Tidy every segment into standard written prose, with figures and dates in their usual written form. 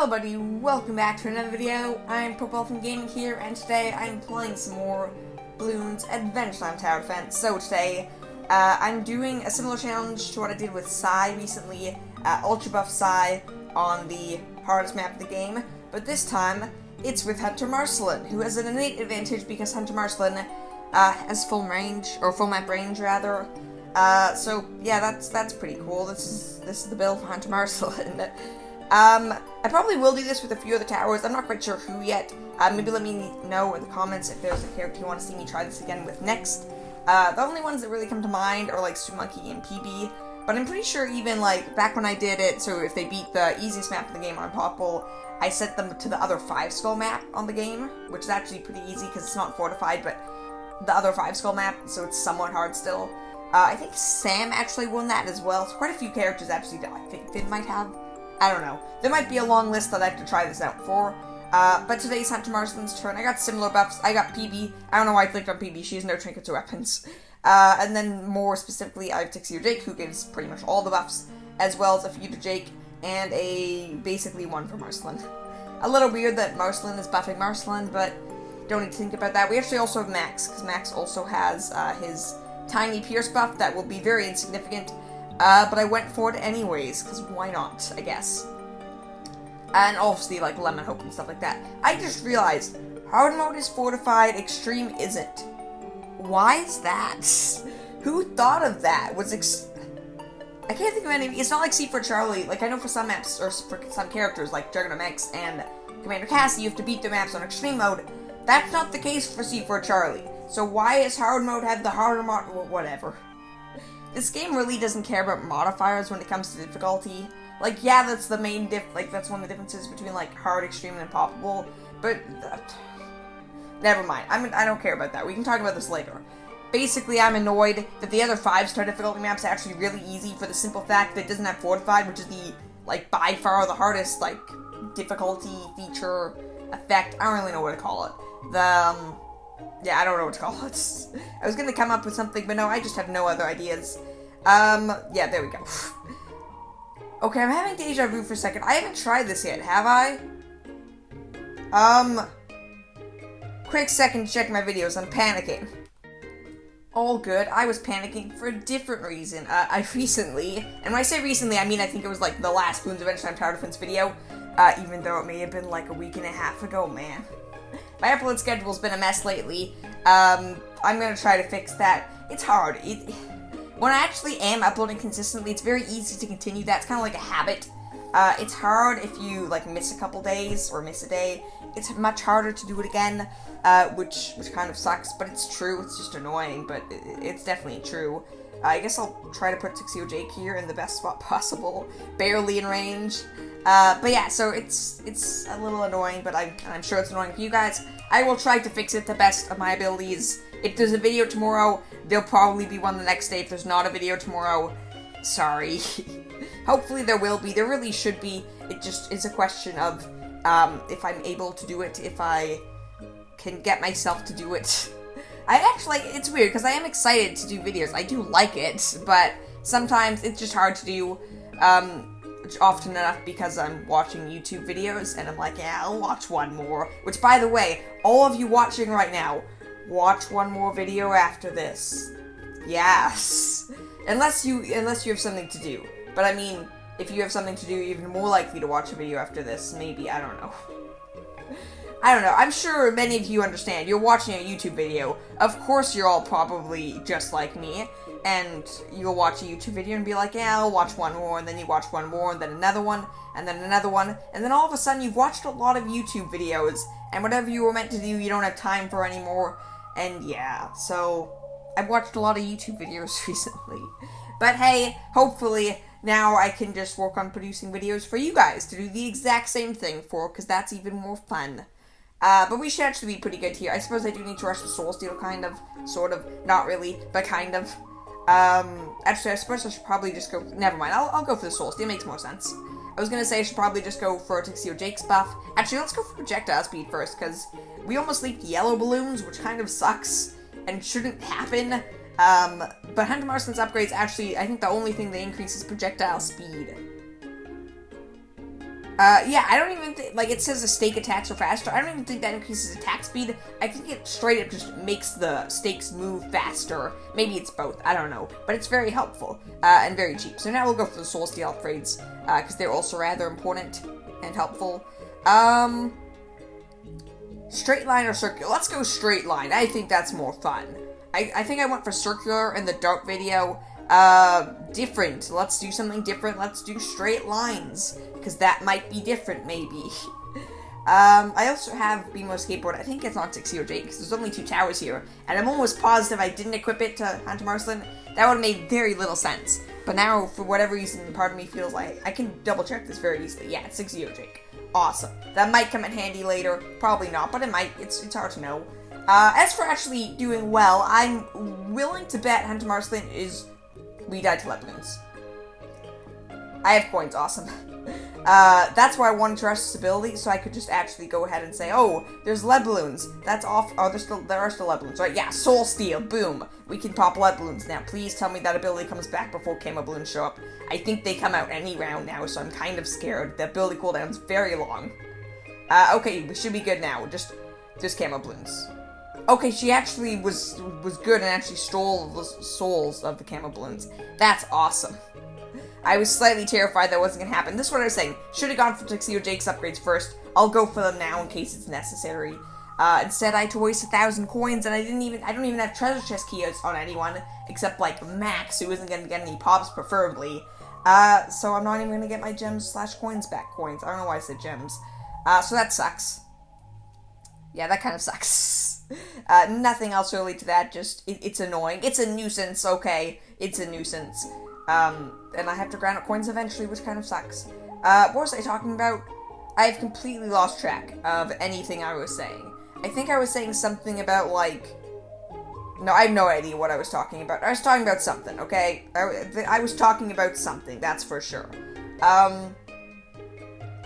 Hello buddy, welcome back to another video. I'm Purple from Gaming here, and today I'm playing some more Bloons Adventure Time Tower Defense. So today, I'm doing a similar challenge to what I did with Psy recently, Ultra Buff Psy on the hardest map of the game, but this time, it's with Hunter Marceline, who has an innate advantage because Hunter Marceline has full range, or full map range rather. So yeah, that's pretty cool. This is the build for Hunter Marceline. I probably will do this with a few other towers. I'm not quite sure who yet. Maybe let me know in the comments if there's a character you want to see me try this again with next. The only ones that really come to mind are like Monkey and PB, but I'm pretty sure even like back when I did it, so if they beat the easiest map in the game on Popple, I sent them to the other 5-skull map on the game, which is actually pretty easy because it's not fortified, but the other 5-skull map, so it's somewhat hard still. I think Sam actually won that as well, so quite a few characters actually that I think Finn might have. I don't know. There might be a long list that I have to try this out for. But today's Hunter Marceline's turn. I got similar buffs. I got PB. I don't know why I clicked on PB. She has no trinkets or weapons. And then more specifically, I have Tixie or Jake, who gives pretty much all the buffs, as well as a few to Jake, and basically one for Marceline. A little weird that Marceline is buffing Marceline, but don't need to think about that. We actually also have Max, because Max also has his tiny Pierce buff that will be very insignificant. But I went for it anyways, because why not, I guess. And obviously, like, Lemon Hope and stuff like that. I just realized, hard mode is fortified, extreme isn't. Why is that? Who thought of that? I can't think of any. It's not like C for Charlie. Like, I know for some maps, or for some characters, like Juggernaut Max and Commander Cassie, you have to beat their maps on extreme mode. That's not the case for C for Charlie. So why is hard mode have the harder mod? Whatever. This game really doesn't care about modifiers when it comes to difficulty. Like, yeah, that's the main that's one of the differences between, like, hard, extreme, and impossible. But, never mind. I don't care about that. We can talk about this later. Basically, I'm annoyed that the other 5-star difficulty map's are actually really easy for the simple fact that it doesn't have fortified, which is the, like, by far the hardest, like, difficulty, feature, effect. I don't really know what to call it. Yeah, I don't know what to call it. I was gonna come up with something, but no, I just have no other ideas. Yeah, there we go. Okay, I'm having deja vu for a second. I haven't tried this yet, have I? Quick second to check my videos. I'm panicking. All good. I was panicking for a different reason. I recently, and when I say recently, I mean I think it was like the last Bloons Adventure Time Tower Defense video, even though it may have been like a week and a half ago, man. My upload schedule's been a mess lately. I'm gonna try to fix that. It's hard. When I actually am uploading consistently, it's very easy to continue that. It's kind of like a habit. It's hard if you, like, miss a couple days or miss a day. It's much harder to do it again, which kind of sucks, but it's true. It's just annoying, but it's definitely true. I guess I'll try to put Tixie or Jake here in the best spot possible. Barely in range. But yeah, so it's a little annoying, but I'm sure it's annoying for you guys. I will try to fix it the best of my abilities. If there's a video tomorrow, there'll probably be one the next day. If there's not a video tomorrow, sorry. Hopefully there will be. There really should be. It just is a question of if I'm able to do it, if I can get myself to do it. It's weird, because I am excited to do videos. I do like it, but sometimes it's just hard to do, often enough because I'm watching YouTube videos, and I'm like, yeah, I'll watch one more. Which, by the way, all of you watching right now, watch one more video after this. Yes. Unless you have something to do. But I mean, if you have something to do, you're even more likely to watch a video after this. Maybe, I don't know. I don't know, I'm sure many of you understand. You're watching a YouTube video. Of course you're all probably just like me. And you'll watch a YouTube video and be like, yeah, I'll watch one more. And then you watch one more, and then another one, and then another one. And then all of a sudden you've watched a lot of YouTube videos. And whatever you were meant to do, you don't have time for anymore. And yeah, so I've watched a lot of YouTube videos recently. But hey, hopefully now I can just work on producing videos for you guys to do the exact same thing for, because that's even more fun. But we should actually be pretty good here. I suppose I do need to rush the Soul Steal, kind of, sort of, not really, but kind of. Actually, I suppose I should probably just go, never mind, I'll go for the Soul Steal, it makes more sense. I was gonna say I should probably just go for Tixie or Jake's buff. Actually, let's go for projectile speed first, because we almost leaked yellow balloons, which kind of sucks, and shouldn't happen. But Hunter Marceline's upgrades, actually, I think the only thing they increase is projectile speed. Yeah, I don't even think, like, it says the stake attacks are faster. I don't even think that increases attack speed. I think it straight up just makes the stakes move faster. Maybe it's both, I don't know. But it's very helpful, and very cheap. So now we'll go for the Soul Steel upgrades, because they're also rather important and helpful. Straight line or circular? Let's go straight line. I think that's more fun. I think I went for circular in the Dart video. Different. Let's do something different. Let's do straight lines, because that might be different, maybe. I also have BMO skateboard. I think it's on 608, because there's only 2 towers here, and I'm almost positive I didn't equip it to Hunter Marceline. That would have made very little sense. But now, for whatever reason, part of me feels like I can double check this very easily. Yeah, it's 608. Awesome. That might come in handy later. Probably not, but it might. It's hard to know. As for actually doing well, I'm willing to bet Hunter Marceline is... We died to lead balloons. I have coins, awesome. That's why I wanted to rush stability, so I could just actually go ahead and say, oh, there's lead balloons. That's off. Oh, there are still lead balloons, right? Yeah, Soul Steel, boom. We can pop lead balloons now. Please tell me that ability comes back before camo balloons show up. I think they come out any round now, so I'm kind of scared. The ability cooldown's very long. Okay, we should be good now. Just camo balloons. Okay, she actually was good and actually stole the souls of the camo balloons. That's awesome. I was slightly terrified that wasn't gonna happen. This is what I was saying. Should have gone for Tuxedo Jake's upgrades first. I'll go for them now in case it's necessary. Instead, I had to waste 1,000 coins, and I don't even have treasure chest keys on anyone except like Max, who isn't gonna get any pops, preferably. So I'm not even gonna get my gems/coins back. Coins. I don't know why I said gems. So that sucks. Yeah, that kind of sucks. Nothing else really to that, just, it's annoying. It's a nuisance, okay? It's a nuisance. And I have to grind up coins eventually, which kind of sucks. What was I talking about? I've completely lost track of anything I was saying. I think I was saying something about, like... No, I have no idea what I was talking about. I was talking about something, okay? I was talking about something, that's for sure.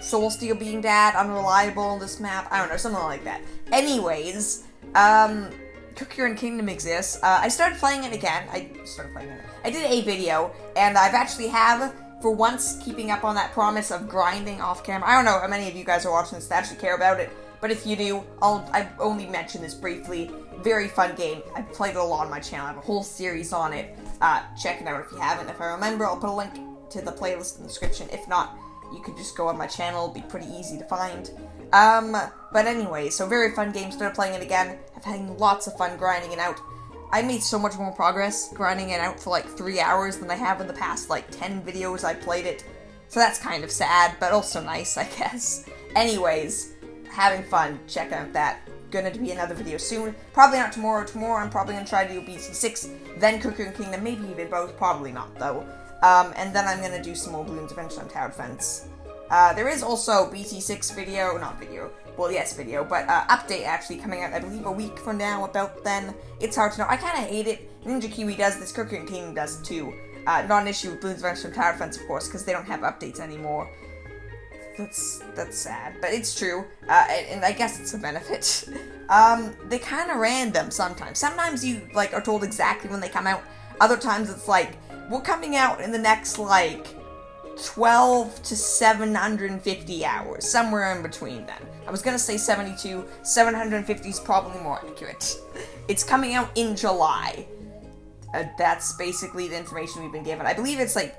Soul Steel being bad, unreliable on this map, I don't know, something like that. Anyways, Cookier and Kingdom exists. I started playing it again. I did a video, and I've actually for once, keeping up on that promise of grinding off camera. I don't know how many of you guys are watching this that actually care about it, but if you do, I've only mentioned this briefly. Very fun game. I've played it a lot on my channel. I have a whole series on it. Check it out if you haven't. If I remember, I'll put a link to the playlist in the description. If not, you could just go on my channel. It'll be pretty easy to find. But anyway, so very fun game. Started playing it again. I've had lots of fun grinding it out. I made so much more progress grinding it out for like 3 hours than I have in the past like 10 videos I played it. So that's kind of sad, but also nice, I guess. Anyways, having fun. Check out that. Gonna be another video soon. Probably not tomorrow. Tomorrow I'm probably gonna try to do BC6, then Cooker and Kingdom, maybe even both. Probably not, though. And then I'm gonna do some more balloons eventually on Tower Defense. There is also BT6 video, video, but update actually coming out, I believe, a week from now, about then. It's hard to know. I kind of hate it. Ninja Kiwi does this, Cooker and Kingdom does too. Not an issue with Balloons Adventure on Tower Defense, of course, because they don't have updates anymore. That's sad, but it's true, and I guess it's a benefit. They kind of random sometimes. Sometimes you, like, are told exactly when they come out. Other times it's like, we're coming out in the next, like, 12 to 750 hours, somewhere in between then. I was gonna say 72, 750 is probably more accurate. It's coming out in July. That's basically the information we've been given. I believe it's like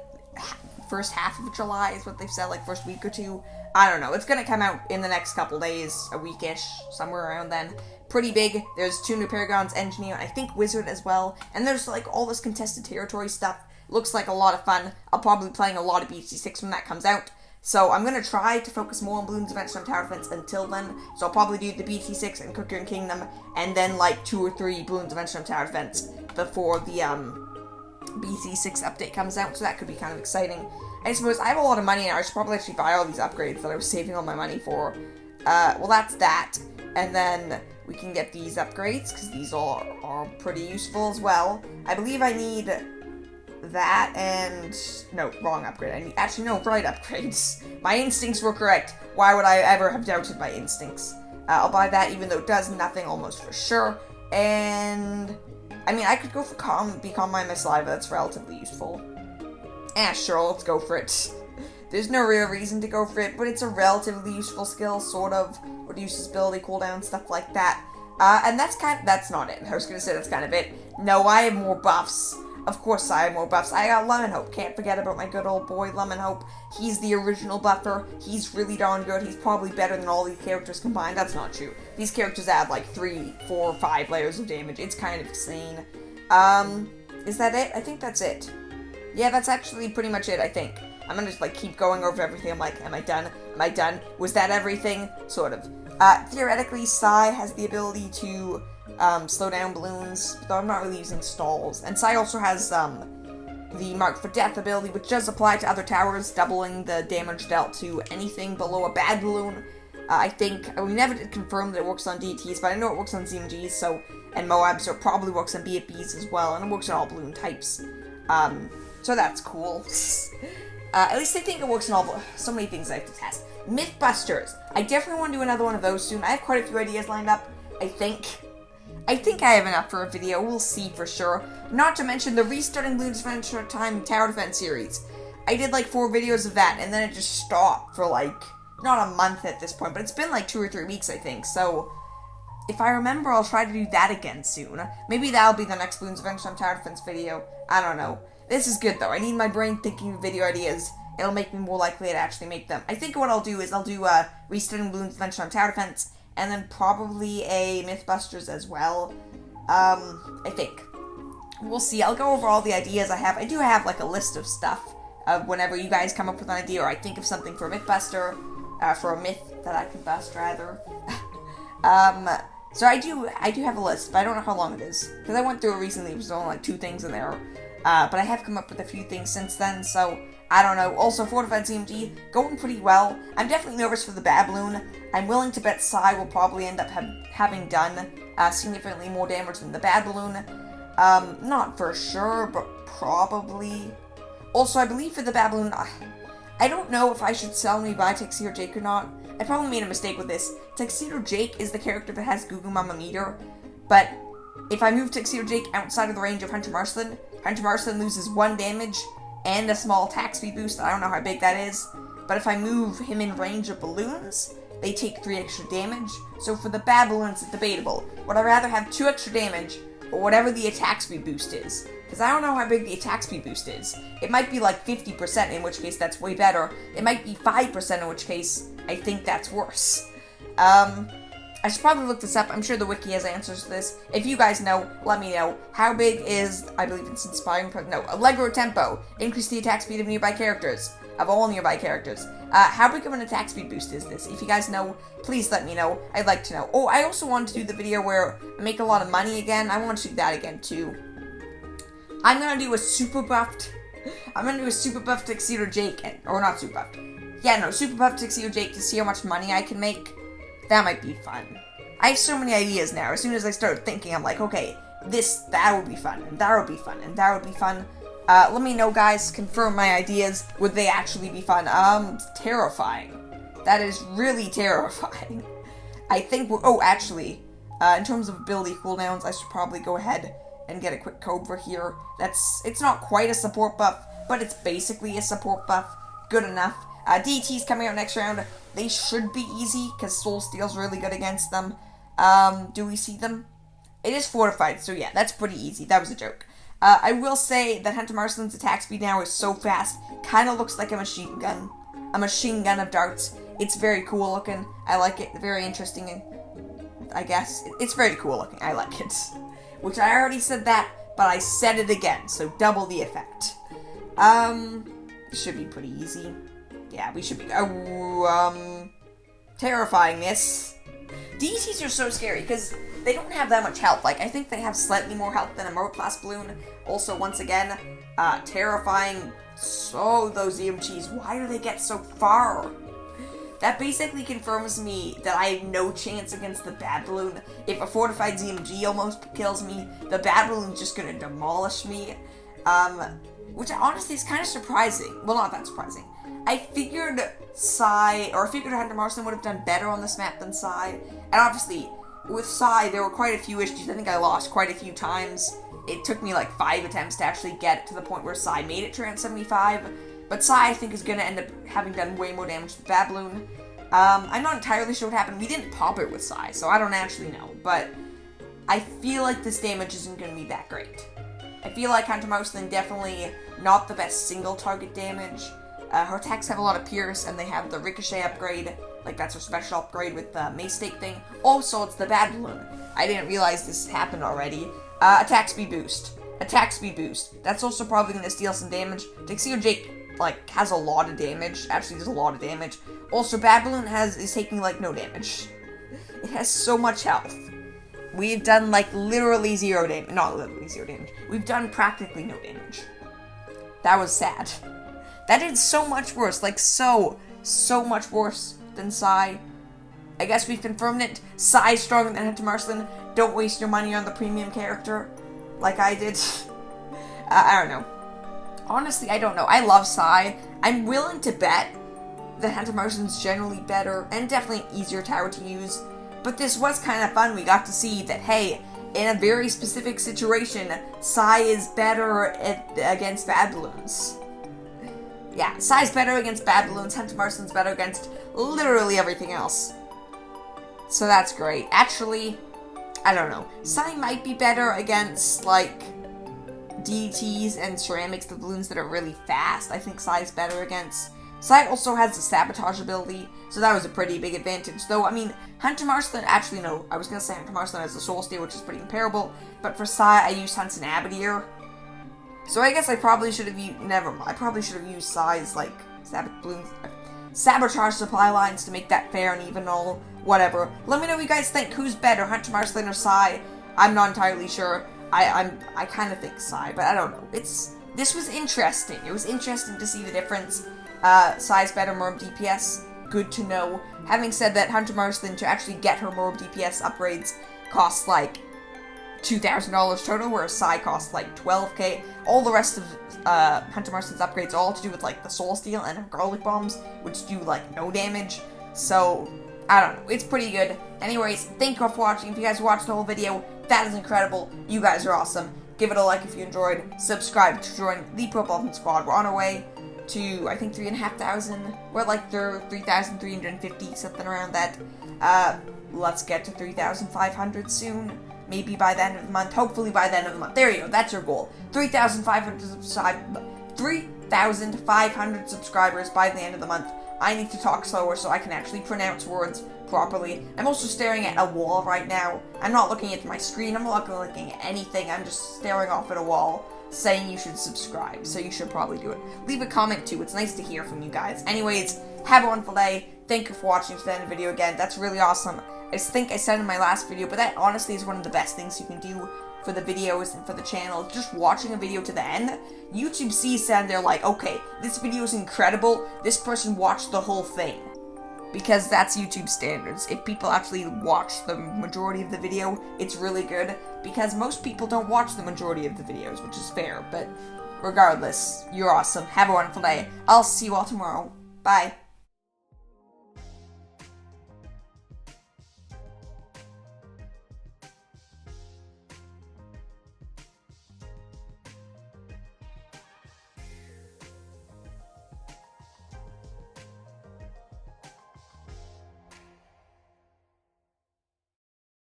first half of July is what they've said, like first week or two. I don't know. It's gonna come out in the next couple days, a weekish, somewhere around then. Pretty big. There's 2 new Paragons, Engineer, I think Wizard as well. And there's like all this contested territory stuff. Looks like a lot of fun. I'll probably be playing a lot of BT6 when that comes out. So I'm going to try to focus more on Balloons Adventure on Tower Defense until then. So I'll probably do the BT6 and Cooker and Kingdom, and then like 2 or 3 Balloons Adventure on Tower Defense before the BT6 update comes out. So that could be kind of exciting. I suppose I have a lot of money now. I should probably actually buy all these upgrades that I was saving all my money for. Well, that's that. And then we can get these upgrades, because these all are pretty useful as well. I believe I need that and... No, wrong upgrade. I need... Actually, no, right upgrades. My instincts were correct. Why would I ever have doubted my instincts? I'll buy that, even though it does nothing almost for sure. And... I mean, I could go for Become My Miss Saliva. That's relatively useful. Sure, let's go for it. There's no real reason to go for it, but it's a relatively useful skill, sort of. Reduces ability cooldown, stuff like that. And that's not it. I was gonna say that's kind of it. No, I have more buffs. Of course I have more buffs. I got Lemon Hope. Can't forget about my good old boy Lemon Hope. He's the original buffer. He's really darn good. He's probably better than all these characters combined. That's not true. These characters add like 3, 4, 5 layers of damage. It's kind of insane. Is that it? I think that's it. Yeah, that's actually pretty much it, I think. I'm gonna just like keep going over everything. I'm like, am I done? Am I done? Was that everything? Sort of. Theoretically, Psy has the ability to slow down balloons, though I'm not really using stalls. And Psy also has the Mark for Death ability, which does apply to other towers, doubling the damage dealt to anything below a bad balloon. I think, we never did confirm that it works on DTs, but I know it works on ZMGs, and Moabs, so it probably works on BFBs as well, and it works on all balloon types. So that's cool. At least I think it works in all, so many things I have to test. Mythbusters. I definitely want to do another one of those soon. I have quite a few ideas lined up, I think I have enough for a video. We'll see for sure. Not to mention the Restarting Bloons Adventure Time Tower Defense series. I did like 4 videos of that, and then it just stopped for like, not a month at this point, but it's been like 2 or 3 weeks, I think. So, if I remember, I'll try to do that again soon. Maybe that'll be the next Bloons Adventure Time Tower Defense video. I don't know. This is good, though. I need my brain thinking of video ideas. It'll make me more likely to actually make them. I think what I'll do is I'll do Restarting Bloons Adventure on Tower Defense, and then probably a Mythbusters as well. I think. We'll see. I'll go over all the ideas I have. I do have, like, a list of stuff of whenever you guys come up with an idea, or I think of something for a Mythbuster, for a myth that I can bust, rather. So I do have a list, but I don't know how long it is. Because I went through it recently, there's only like 2 things in there. But I have come up with a few things since then, so I don't know. Also, Fortified CMG, going pretty well. I'm definitely nervous for the Baballoon. I'm willing to bet Psy will probably end up having done significantly more damage than the Baballoon. Not for sure, but probably. Also, I believe for the Baballoon, I don't know if I should sell me by Tuxedo Jake or not. I probably made a mistake with this. Tuxedo Jake is the character that has Goo Goo Mama meter, but if I move Tuxedo Jake outside of the range of Hunter Marceline loses 1 damage and a small attack speed boost. I don't know how big that is, but if I move him in range of balloons, they take 3 extra damage. So for the Baballoons, it's debatable. Would I rather have 2 extra damage, or whatever the attack speed boost is? Because I don't know how big the attack speed boost is. It might be like 50%, in which case that's way better. It might be 5%, in which case I think that's worse. I should probably look this up. I'm sure the wiki has answers to this. If you guys know, let me know. How big is, I believe it's inspiring, no, Allegro Tempo. Increase the attack speed of nearby characters. Of all nearby characters. How big of an attack speed boost is this? If you guys know, please let me know. I'd like to know. Oh, I also wanted to do the video where I make a lot of money again. I want to do that again, too. I'm gonna do a super buffed Tuxedo Jake, or not super buffed. Yeah, no, super buffed Tuxedo Jake to see how much money I can make. That might be fun. I have so many ideas now. As soon as I start thinking, I'm like, okay, that would be fun, and that would be fun, and that would be fun. Let me know, guys. Confirm my ideas. Would they actually be fun? Terrifying. That is really terrifying. I think actually, in terms of ability cooldowns, I should probably go ahead and get a quick Cobra here. It's not quite a support buff, but it's basically a support buff. Good enough. DT's coming out next round. They should be easy, because Soul Steel's really good against them. Do we see them? It is fortified, so yeah, that's pretty easy. That was a joke. I will say that Hunter Marceline's attack speed now is so fast, kind of looks like a machine gun. A machine gun of darts. It's very cool looking. I like it. Very interesting, I guess. It's very cool looking. I like it. Which I already said that, but I said it again, so double the effect. Should be pretty easy. Yeah, we should be, terrifying this. DTs are so scary, because they don't have that much health. Like, I think they have slightly more health than a Merle class balloon. Also, once again, terrifying. So, those EMGs, why do they get so far? That basically confirms me that I have no chance against the Bad Balloon. If a fortified ZMG almost kills me, the Bad Balloon's just gonna demolish me. Which honestly is kind of surprising. Well, not that surprising. I figured Hunter Marceline would have done better on this map than Psy. And obviously, with Psy, there were quite a few issues. I think I lost quite a few times. It took me like 5 attempts to actually get to the point where Psy made it to round 75. But Sai, I think, is going to end up having done way more damage to Bad Bloon. I'm not entirely sure what happened. We didn't pop it with Sai, so I don't actually know. But I feel like this damage isn't going to be that great. I feel like Hunter Marceline definitely not the best single target damage. Her attacks have a lot of pierce, and they have the ricochet upgrade. Like, that's her special upgrade with the mace stake thing. Also, it's the Bad Bloon. I didn't realize this happened already. Attack speed boost. Attack speed boost. That's also probably going to steal some damage. Dixie Jake, like, has a lot of damage. Actually, does a lot of damage. Also, Bad Bloon is taking, like, no damage. It has so much health. We've done, like, literally zero damage. Not literally zero damage. We've done practically no damage. That was sad. That did so much worse. Like, so much worse than Sai. I guess we've confirmed it. Sai's stronger than Hunter Marceline. Don't waste your money on the premium character. Like I did. I don't know. Honestly, I don't know. I love Sai. I'm willing to bet that Hunter Marceline's generally better and definitely an easier tower to use. But this was kind of fun. We got to see that, hey, in a very specific situation, Sai is better against Bad Bloons. Yeah, Sai's better against Bad Bloons. Hunter Marceline's better against literally everything else. So that's great. Actually, I don't know. Sai might be better against, like, DTs and ceramics, the balloons that are really fast. I think Sai's better against. Sai also has the sabotage ability, so that was a pretty big advantage. Though, I mean, Hunter Marceline, actually no, I was going to say Hunter Marceline has the Soul Steal, which is pretty comparable, but for Sai, I used Hunts and Abadir. So I guess I probably should have used, I probably should have used Sai's, like, sabotage supply lines to make that fair and even all, whatever. Let me know what you guys think. Who's better, Hunter Marceline or Sai? I'm not entirely sure. I kind of think Sai, but I don't know. This was interesting. It was interesting to see the difference. Sai's better Merb DPS. Good to know. Having said that, Hunter Marceline, to actually get her Merb DPS upgrades, costs like $2,000 total, whereas Sai costs like $12K. All the rest of Hunter Marceline's upgrades all to do with like the Soul Steal and her Garlic Bombs, which do like no damage. So, I don't know. It's pretty good. Anyways, thank you all for watching. If you guys watched the whole video, that is incredible. You guys are awesome. Give it a like if you enjoyed. Subscribe to join the Pro Dolphin Squad. We're on our way to, I think, 3,500. We're like 3,350, something around that. Let's get to 3,500 soon. Maybe by the end of the month. Hopefully by the end of the month. There you go. That's your goal. 3,500 subscribers by the end of the month. I need to talk slower so I can actually pronounce words properly. I'm also staring at a wall right now. I'm not looking at my screen. I'm not looking at anything. I'm just staring off at a wall saying you should subscribe. So you should probably do it. Leave a comment too. It's nice to hear from you guys. Anyways, have a wonderful day. Thank you for watching to the end of the video again. That's really awesome. I think I said in my last video, but that honestly is one of the best things you can do for the videos and for the channel. Just watching a video to the end. YouTube sees that and they're like, okay, this video is incredible. This person watched the whole thing. Because that's YouTube standards. If people actually watch the majority of the video, it's really good. Because most people don't watch the majority of the videos, which is fair. But regardless, you're awesome. Have a wonderful day. I'll see you all tomorrow. Bye.